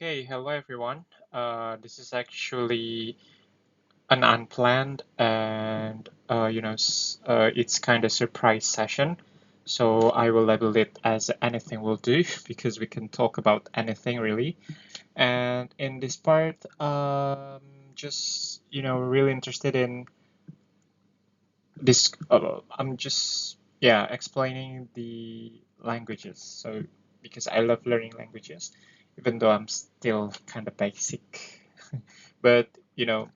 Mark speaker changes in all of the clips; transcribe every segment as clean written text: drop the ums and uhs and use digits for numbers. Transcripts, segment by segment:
Speaker 1: Okay, hello everyone. This is actually an unplanned and it's kind of surprise session. So I will label it as anything will do because we can talk about anything really. And in this part, just really interested in this. I'm just explaining the languages. So because I love learning languages, even though I'm still kind of basic. But you know,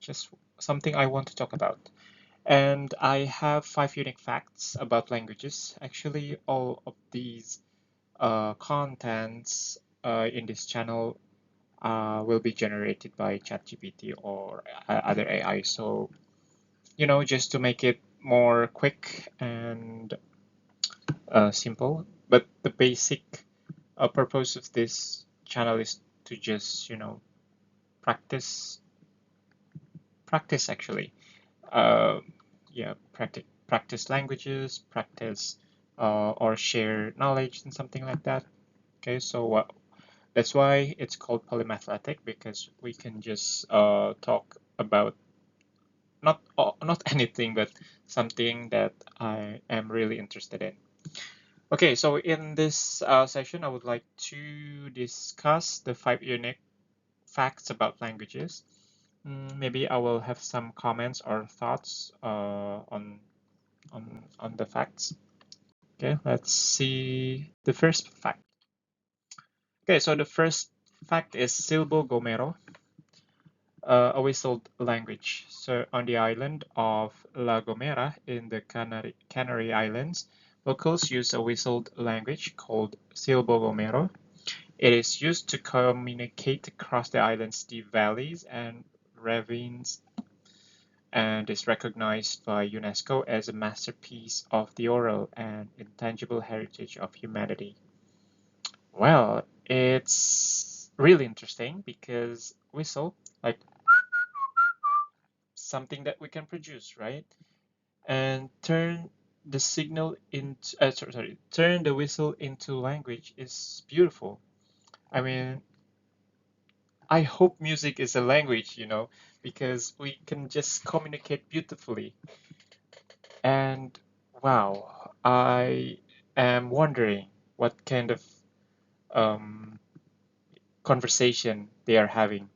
Speaker 1: just something I want to talk about. And I have 5 unique facts about languages. Actually, all of these contents in this channel will be generated by ChatGPT or other AI. So, just to make it more quick and simple. But the basic purpose of this channel is to just, practice, practice actually. uh, practice languages, practice or share knowledge and something like that. Okay, so that's why it's called polymathletic because we can just talk about not anything but something that I am really interested in. Okay, so in this session, I would like to discuss the 5 unique facts about languages. Maybe I will have some comments or thoughts on the facts. Okay, let's see the first fact. Okay, so the first fact is Silbo Gomero, a whistled language. So on the island of La Gomera in the Canary Islands, locals use a whistled language called Silbo Gomero. It is used to communicate across the island's deep valleys and ravines and is recognized by UNESCO as a masterpiece of the oral and intangible heritage of humanity. Well, it's really interesting because whistle, like something that we can produce, right? And turn the signal into, turn the whistle into language is beautiful. I mean, I hope music is a language, because we can just communicate beautifully. And wow, I am wondering what kind of um, conversation they are having.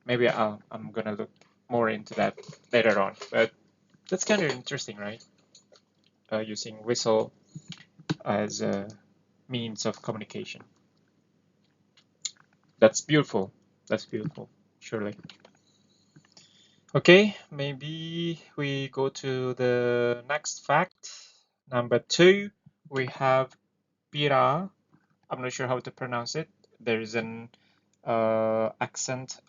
Speaker 1: Maybe I'm gonna look more into that later on. But that's kind of interesting, right? Using whistle as a means of communication. That's beautiful. That's beautiful, surely. Okay, maybe we go to the next fact. Number 2, we have pira. I'm not sure how to pronounce it. There is an accent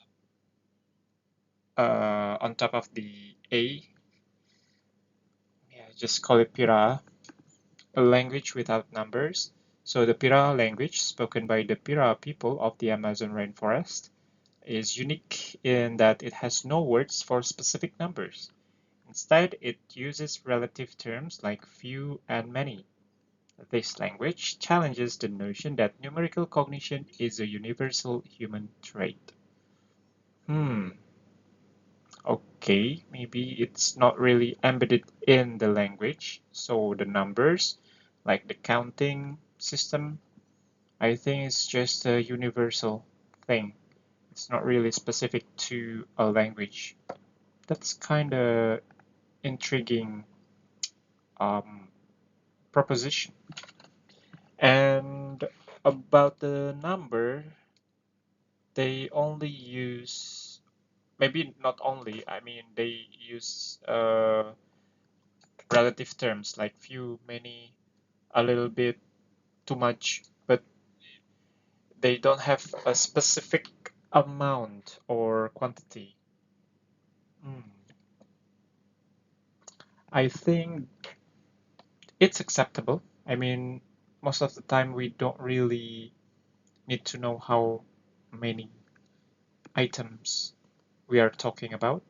Speaker 1: on top of the A. Yeah, just call it pira, a language without numbers. So the pira language, spoken by the Pira people of the Amazon rainforest, is unique in that it has no words for specific numbers. Instead, it uses relative terms like few and many. This language challenges the notion that numerical cognition is a universal human trait. Hmm, okay, maybe it's not really embedded in the language. So the numbers, like the counting system, I think it's just a universal thing. It's not really specific to a language. That's kind of intriguing um, proposition. And about the number, they only use, maybe not only, I mean, they use relative terms like few, many, a little bit, too much, but they don't have a specific amount or quantity. Hmm. I think it's acceptable. I mean, most of the time we don't really need to know how many items we are talking about,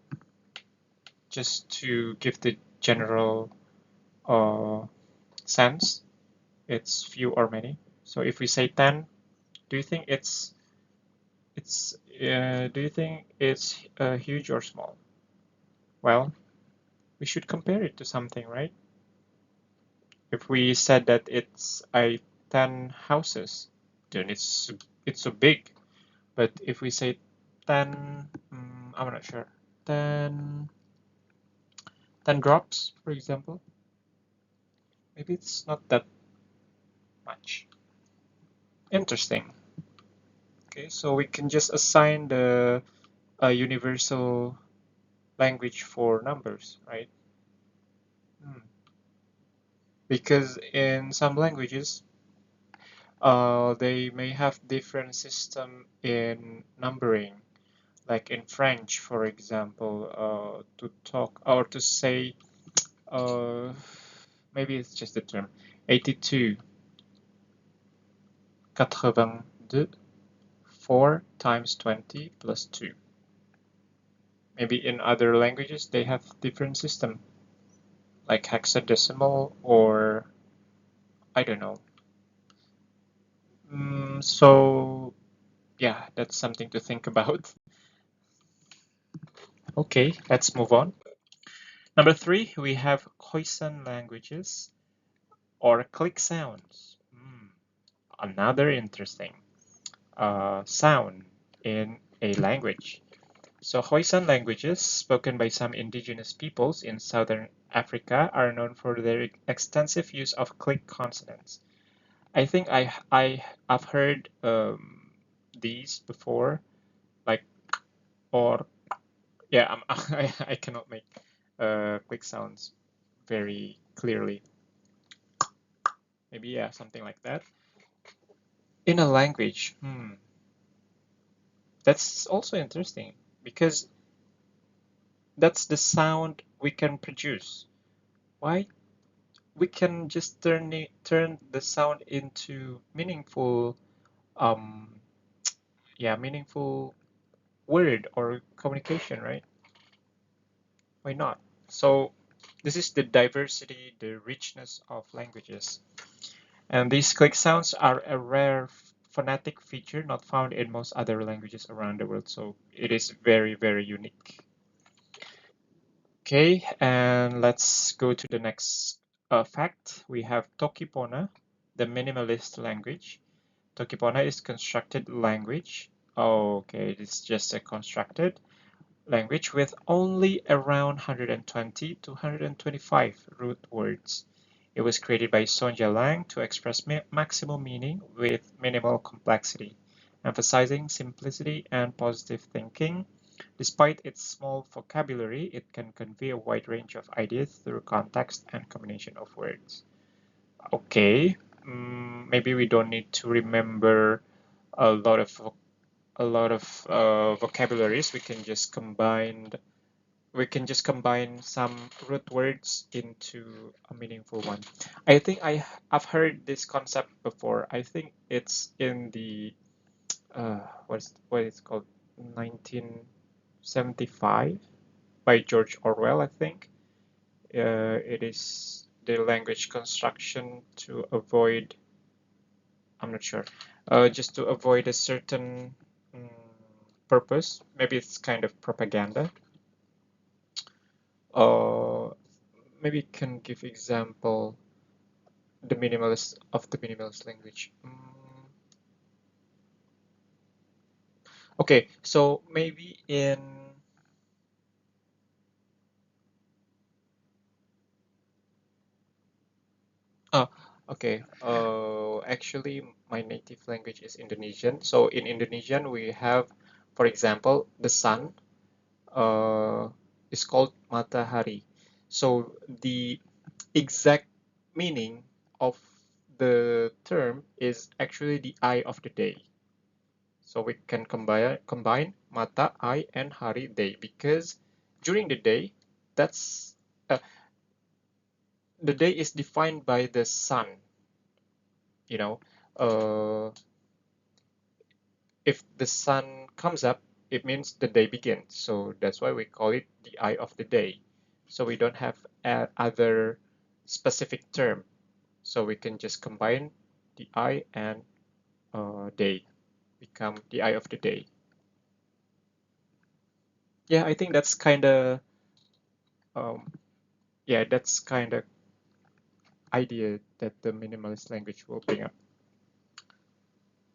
Speaker 1: just to give the general uh, sense. It's few or many. So if we say 10, do you think it's It's do you think it's huge or small? Well, we should compare it to something, right? If we said that it's a 10 houses, then it's so big. But if we say 10, I'm not sure, 10, 10 drops, for example, maybe it's not that much. Interesting. Okay, so we can just assign the a universal language for numbers, right? Hmm. Because in some languages, they may have different system in numbering. Like in French, for example, to talk or to say, uh, maybe it's just the term, 82, 82, 4 times 20 plus 2. Maybe in other languages they have different system, like hexadecimal or I don't know. So yeah, that's something to think about. Okay, let's move on. Number 3, we have Khoisan languages or click sounds. Another interesting sound in a language. So Khoisan languages, spoken by some indigenous peoples in southern Africa, are known for their extensive use of click consonants. I think I've heard these before, like or yeah, I cannot make click sounds very clearly. Maybe yeah, something like that. In a language, that's also interesting because that's the sound we can produce. Why? We can just turn the sound into meaningful, um, yeah, meaningful word or communication, right? Why not? So this is the diversity, the richness of languages. And these click sounds are a rare phonetic feature not found in most other languages around the world. So it is very, very unique. Okay, and let's go to the next fact. We have Tokipona, the minimalist language. Tokipona is constructed language. Okay, it's just a constructed language with only around 120 to 125 root words. It was created by Sonja Lang to express maximum meaning with minimal complexity, emphasizing simplicity and positive thinking. Despite its small vocabulary, it can convey a wide range of ideas through context and combination of words. Okay, maybe we don't need to remember a lot of vocabularies. We can just combine some root words into a meaningful one. I think I've heard this concept before. I think it's in the what is called 1975 by George Orwell, I think. It is the language construction to avoid, I'm not sure, just to avoid a certain um, purpose. Maybe it's kind of propaganda. Uh, maybe you can give example the minimalist language. Okay, so maybe in oh, okay. Actually, my native language is Indonesian. So in Indonesian, we have, for example, the sun is called matahari. So the exact meaning of the term is actually the eye of the day. So we can combine mata, eye, and hari, day, because during the day, that's uh, the day is defined by the sun. You know, uh, if the sun comes up, it means the day begins. So that's why we call it the eye of the day. So we don't have other specific term. So we can just combine the eye and day, become the eye of the day. yeah, I think that's kind of yeah, that's kind of idea that the minimalist language will bring up.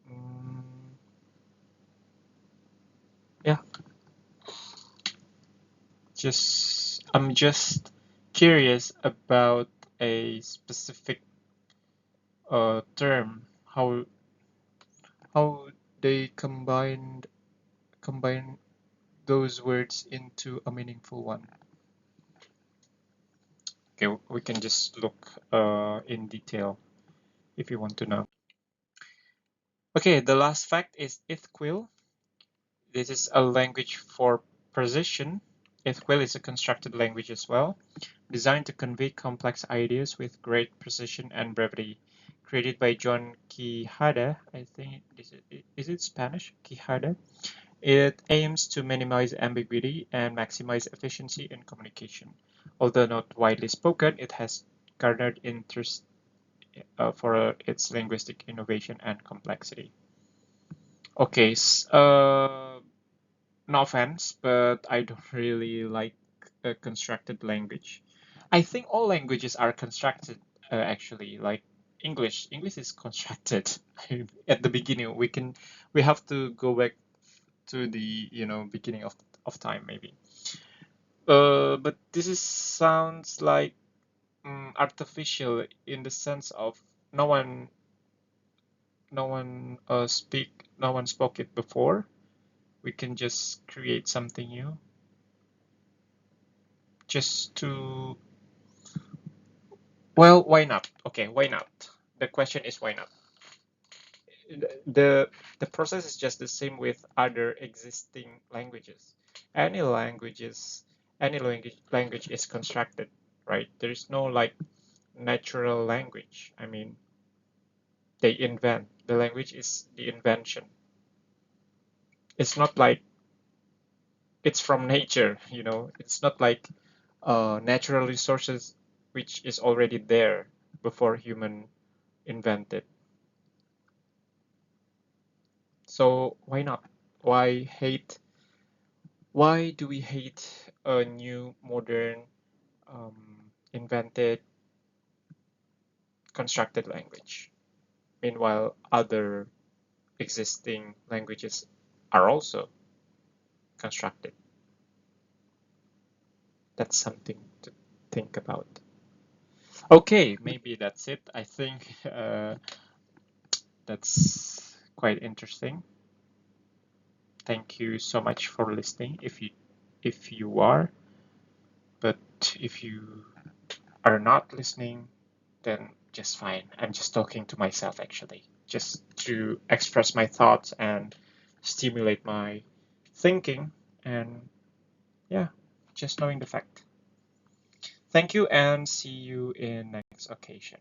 Speaker 1: Mm, yeah, I'm just curious about a specific term, how they combine those words into a meaningful one. Okay, we can just look in detail if you want to know. Okay, the last fact is ithquil. This is a language for precision. ithquil is a constructed language as well, designed to convey complex ideas with great precision and brevity. Created by John Quijada, I think, is it Spanish? Quijada. It aims to minimize ambiguity and maximize efficiency in communication. Although not widely spoken, it has garnered interest for its linguistic innovation and complexity. Okay, no offense, but I don't really like a constructed language. I think all languages are constructed, actually. Like English is constructed. At the beginning, we have to go back to the beginning of time maybe. But this is sounds like artificial in the sense of no one no one spoke it before. We can just create something new just to, well, why not? Okay, why not? The question is why not? The the process is just the same with other existing languages. Any languages, any language is constructed, right? There is no like natural language. I mean, they invent. The language is the invention. It's not like it's from nature, It's not like natural resources which is already there before human invented. So why not? Why hate? Why do we hate a new, modern, invented, constructed language? Meanwhile, other existing languages are also constructed. That's something to think about. Okay, maybe that's it. I think that's quite interesting. Thank you so much for listening. If you are, but if you are not listening, then just fine. I'm just talking to myself actually, just to express my thoughts and stimulate my thinking, and yeah, just knowing the fact. Thank you and see you in next occasion.